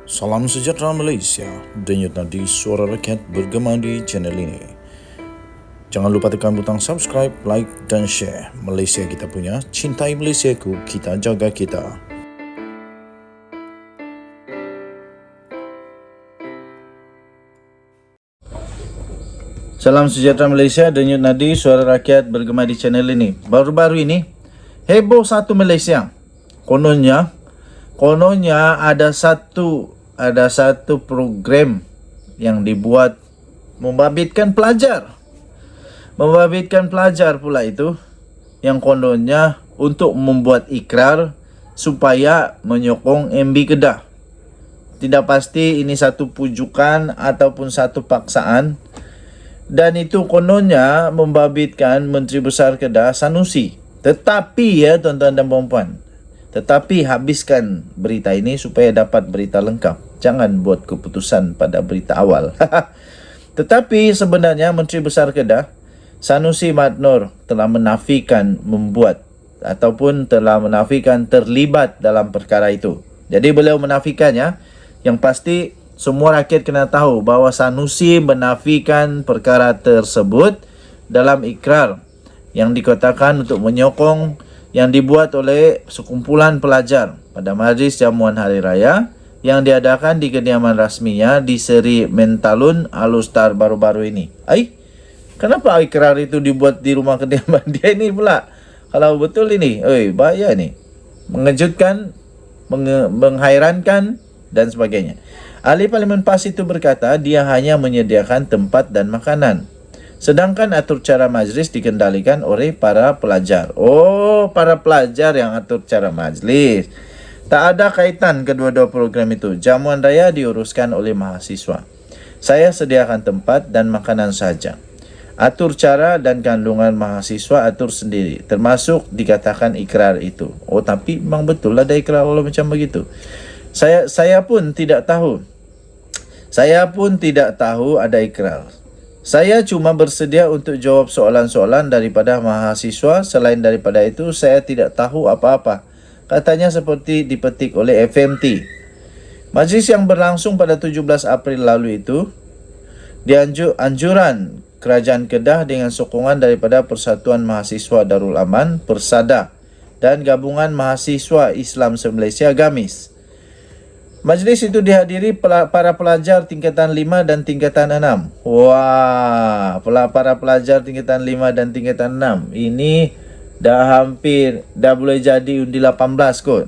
Salam sejahtera Malaysia, denyut nadi suara rakyat bergema di channel ini. Jangan lupa tekan butang subscribe, like dan share. Malaysia kita punya, cintai Malaysiaku, kita jaga kita. Salam sejahtera Malaysia, denyut nadi suara rakyat bergema di channel ini. Baru-baru ini, heboh satu Malaysia. Kononnya ada satu program yang dibuat membabitkan pelajar. Membabitkan pelajar pula itu, yang kononnya untuk membuat ikrar supaya menyokong MB Kedah. Tidak pasti ini satu pujukan ataupun satu paksaan. Dan itu kononnya membabitkan Menteri Besar Kedah Sanusi. Tetapi ya tuan-tuan dan puan-puan, tetapi habiskan berita ini supaya dapat berita lengkap. Jangan buat keputusan pada berita awal. Tetapi sebenarnya Menteri Besar Kedah Sanusi Mat Noor telah menafikan membuat ataupun telah menafikan terlibat dalam perkara itu. Jadi beliau menafikannya. Yang pasti semua rakyat kena tahu bahawa Sanusi menafikan perkara tersebut dalam ikrar yang dikatakan untuk menyokong yang dibuat oleh sekumpulan pelajar pada Majlis Jamuan Hari Raya yang diadakan di kediaman rasminya di Seri Mentalun Alustar baru-baru ini. Kenapa ikrar itu dibuat di rumah kediaman dia ini pula? Kalau betul ini, bahaya ni. Mengejutkan, menghairankan dan sebagainya. Ahli Parlimen PAS itu berkata dia hanya menyediakan tempat dan makanan. Sedangkan atur cara majlis dikendalikan oleh para pelajar. Para pelajar yang atur cara majlis. Tak ada kaitan kedua-dua program itu. Jamuan raya diuruskan oleh mahasiswa. Saya sediakan tempat dan makanan saja. Atur cara dan kandungan mahasiswa atur sendiri. Termasuk dikatakan ikrar itu. Tapi memang betul ada ikrar Allah macam begitu. Saya pun tidak tahu. Saya pun tidak tahu ada ikrar. Saya cuma bersedia untuk jawab soalan-soalan daripada mahasiswa. Selain daripada itu, saya tidak tahu apa-apa. Katanya seperti dipetik oleh FMT. Majlis yang berlangsung pada 17 April lalu itu, anjuran Kerajaan Kedah dengan sokongan daripada Persatuan Mahasiswa Darul Aman, Persada, dan Gabungan Mahasiswa Islam se-Malaysia, GAMIS. Majlis itu dihadiri para pelajar tingkatan 5 dan tingkatan 6. Para pelajar tingkatan 5 dan tingkatan 6. Ini dah boleh jadi undi 18 kot.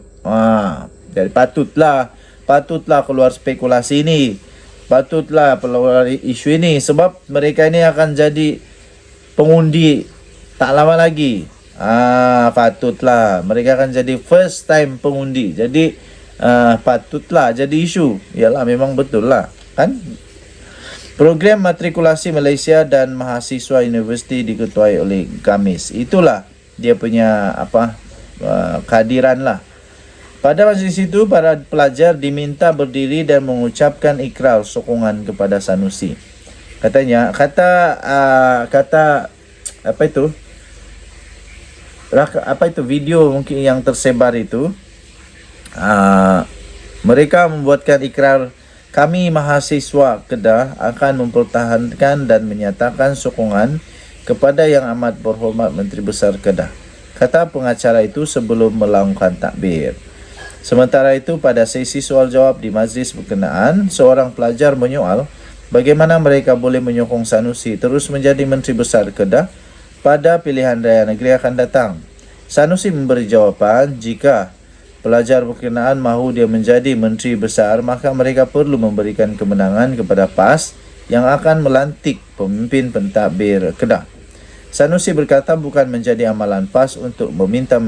Jadi patutlah keluar spekulasi ini. Patutlah keluar isu ini sebab mereka ini akan jadi pengundi tak lama lagi. Patutlah mereka akan jadi first time pengundi. Jadi patutlah jadi isu. Yalah, memang betul lah kan. Program matrikulasi Malaysia dan mahasiswa universiti diketuai oleh GAMIS. Itulah dia punya kehadiran lah. Pada majlis itu para pelajar diminta berdiri dan mengucapkan ikrar sokongan kepada Sanusi. Katanya video mungkin yang tersebar itu, mereka membuatkan ikrar, kami mahasiswa Kedah akan mempertahankan dan menyatakan sokongan kepada Yang Amat Berhormat Menteri Besar Kedah, kata pengacara itu sebelum melakukan takbir. Sementara itu pada sesi soal jawab di majlis berkenaan, seorang pelajar menyoal bagaimana mereka boleh menyokong Sanusi terus menjadi Menteri Besar Kedah pada pilihan raya negeri akan datang. Sanusi memberi jawapan, jika pelajar berkenaan mahu dia menjadi Menteri Besar, maka mereka perlu memberikan kemenangan kepada PAS yang akan melantik pemimpin pentadbir Kedah. Sanusi berkata bukan menjadi amalan PAS untuk meminta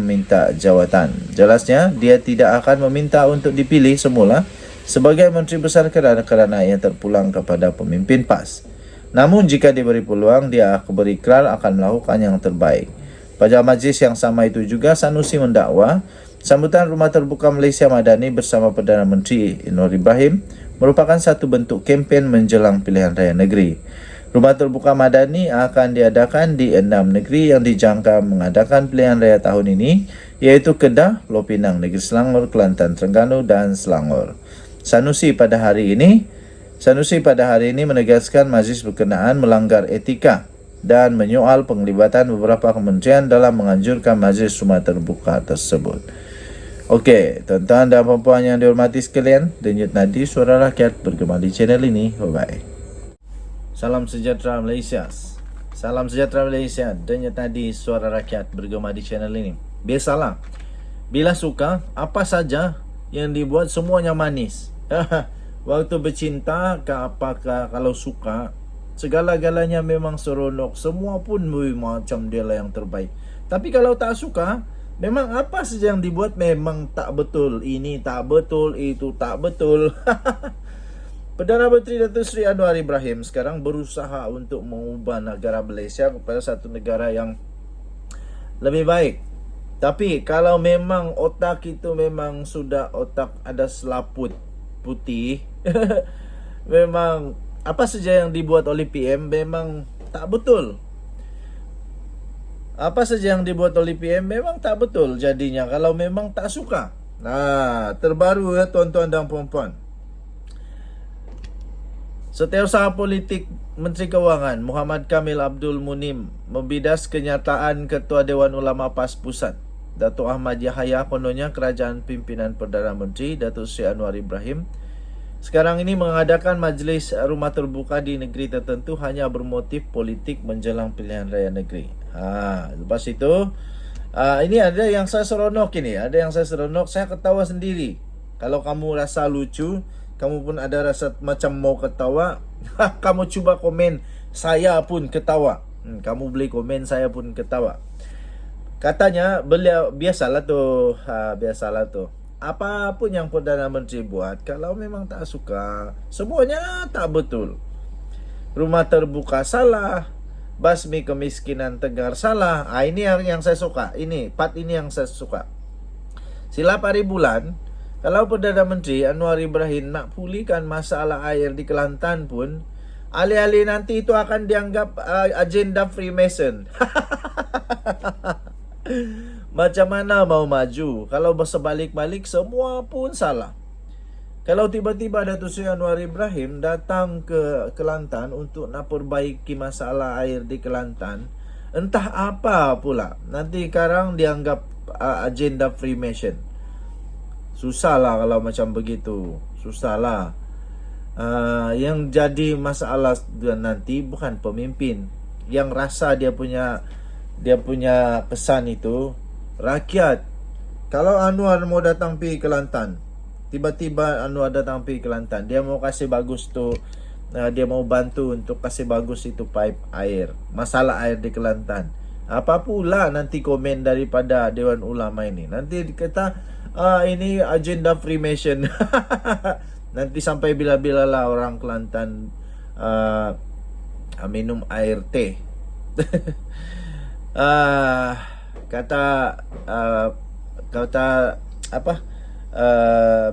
jawatan. Jelasnya, dia tidak akan meminta untuk dipilih semula sebagai Menteri Besar Kedah kerana ia terpulang kepada pemimpin PAS. Namun jika diberi peluang, dia berikrar akan melakukan yang terbaik. Pada majlis yang sama itu juga, Sanusi mendakwa sambutan Rumah Terbuka Malaysia Madani bersama Perdana Menteri Anwar Ibrahim merupakan satu bentuk kempen menjelang pilihan raya negeri. Rumah Terbuka Madani akan diadakan di 6 negeri yang dijangka mengadakan pilihan raya tahun ini, iaitu Kedah, Pulau Pinang, Negeri Selangor, Kelantan, Terengganu dan Selangor. Sanusi pada hari ini menegaskan majlis berkenaan melanggar etika dan menyoal penglibatan beberapa kementerian dalam menganjurkan majlis rumah terbuka tersebut. Okey, tuan-tuan dan puan-puan yang dihormati sekalian, denyut nadi suara rakyat bergema di channel ini. Bye-bye. Salam sejahtera Malaysia. Salam sejahtera Malaysia. Denyut nadi suara rakyat bergema di channel ini. Biasalah, bila suka, apa saja yang dibuat semuanya manis. Waktu bercinta, apakah kalau suka, segala-galanya memang seronok. Semua pun macam dia lah yang terbaik. Tapi kalau tak suka, memang apa saja yang dibuat memang tak betul. Ini tak betul, itu tak betul. Perdana Menteri Datuk Seri Anwar Ibrahim sekarang berusaha untuk mengubah negara Malaysia kepada satu negara yang lebih baik. Tapi kalau memang otak itu memang sudah otak ada selaput putih, memang apa saja yang dibuat oleh PM memang tak betul. Apa saja yang dibuat oleh PM memang tak betul jadinya kalau memang tak suka. Nah, terbaru ya tuan-tuan dan puan-puan. Setiausaha Politik Menteri Kewangan Muhammad Kamil Abdul Munim membidas kenyataan Ketua Dewan Ulama PAS Pusat Datuk Ahmad Yahaya, kononnya kerajaan pimpinan Perdana Menteri Datuk Seri Anwar Ibrahim sekarang ini mengadakan majlis rumah terbuka di negeri tertentu hanya bermotif politik menjelang pilihan raya negeri. Lepas itu ini ada yang saya seronok ini, saya ketawa sendiri. Kalau kamu rasa lucu, kamu pun ada rasa macam mau ketawa, kamu cuba komen, saya pun ketawa. Kamu boleh komen, saya pun ketawa. Katanya beliau biasalah tu. Apapun yang Perdana Menteri buat, kalau memang tak suka, semuanya tak betul. Rumah terbuka salah, basmi kemiskinan Tegar salah. Ini yang saya suka. Part ini yang saya suka. Silap hari bulan, kalau Perdana Menteri Anwar Ibrahim nak pulihkan masalah air di Kelantan pun, alih-alih nanti itu akan dianggap agenda Freemason. Macam mana mau maju kalau bersebalik-balik semua pun salah. Kalau tiba-tiba Datuk Seri Anwar Ibrahim datang ke Kelantan untuk nak perbaiki masalah air di Kelantan, entah apa pula, nanti sekarang dianggap agenda Freemason. Susahlah kalau macam begitu. Susahlah. Yang jadi masalah nanti bukan pemimpin yang rasa dia punya pesan itu, rakyat. Kalau Anwar mau datang pergi Kelantan, tiba-tiba Anwar datang pergi Kelantan, dia mau kasih bagus tu, dia mau bantu untuk kasih bagus itu pipe air, masalah air di Kelantan. Apa pula nanti komen daripada Dewan Ulama ini? Nanti dikata ini agenda Freemason. Nanti sampai bila-bila lah orang Kelantan minum air teh.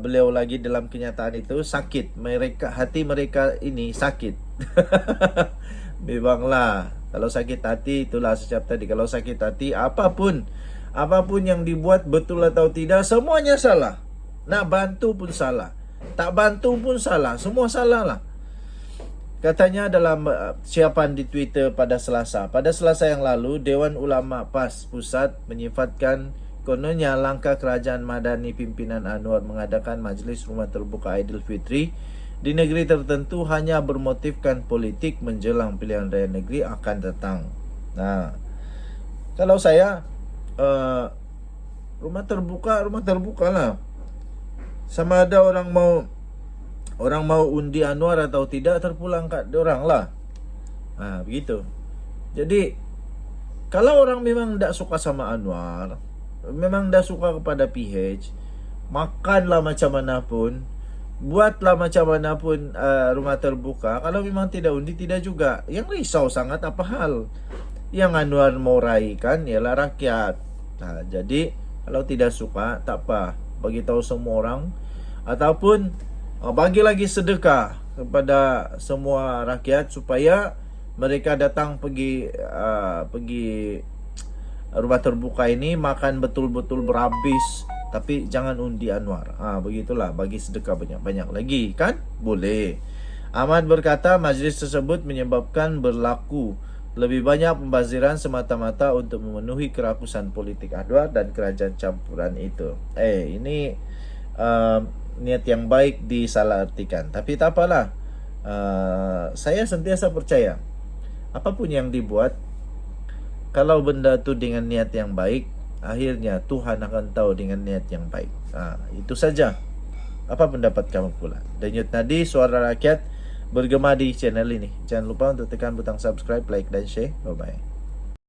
Beliau lagi dalam kenyataan itu sakit, hati mereka ini sakit. Memanglah kalau sakit hati, itulah sejak tadi, kalau sakit hati apapun yang dibuat betul atau tidak semuanya salah. Nak bantu pun salah, tak bantu pun salah, semua salah lah. Katanya dalam siapan di Twitter pada Selasa yang lalu, Dewan Ulama PAS Pusat menyifatkan kononnya langkah kerajaan Madani pimpinan Anwar mengadakan majlis rumah terbuka Aidilfitri di negeri tertentu hanya bermotifkan politik menjelang pilihan raya negeri akan datang. Nah, kalau saya rumah terbuka lah. Sama ada orang mau undi Anwar atau tidak, terpulang kat orang lah. Begitu. Jadi kalau orang memang tak suka sama Anwar, memang tak suka kepada PH, makanlah macam mana pun, buatlah macam mana pun rumah terbuka. Kalau memang tidak undi, tidak juga. Yang risau sangat apa hal? Yang Anwar mau raikan ialah rakyat. Jadi kalau tidak suka, tak apa, bagi tahu semua orang, ataupun bagi lagi sedekah kepada semua rakyat supaya mereka datang pergi rumah terbuka ini, makan betul-betul berhabis, tapi jangan undi Anwar. Begitulah, bagi sedekah banyak-banyak lagi, kan? Boleh. Ahmad berkata majlis tersebut menyebabkan berlaku lebih banyak pembaziran semata-mata untuk memenuhi kerakusan politik Anwar dan kerajaan campuran itu. Ini niat yang baik disalahartikan. Tapi tak apalah. Saya sentiasa percaya apapun yang dibuat, kalau benda tu dengan niat yang baik, akhirnya Tuhan akan tahu dengan niat yang baik. Itu saja. Apa pendapat kamu pula? Denyut Nadi, Suara Rakyat, bergema di channel ini. Jangan lupa untuk tekan butang subscribe, like dan share. Bye bye.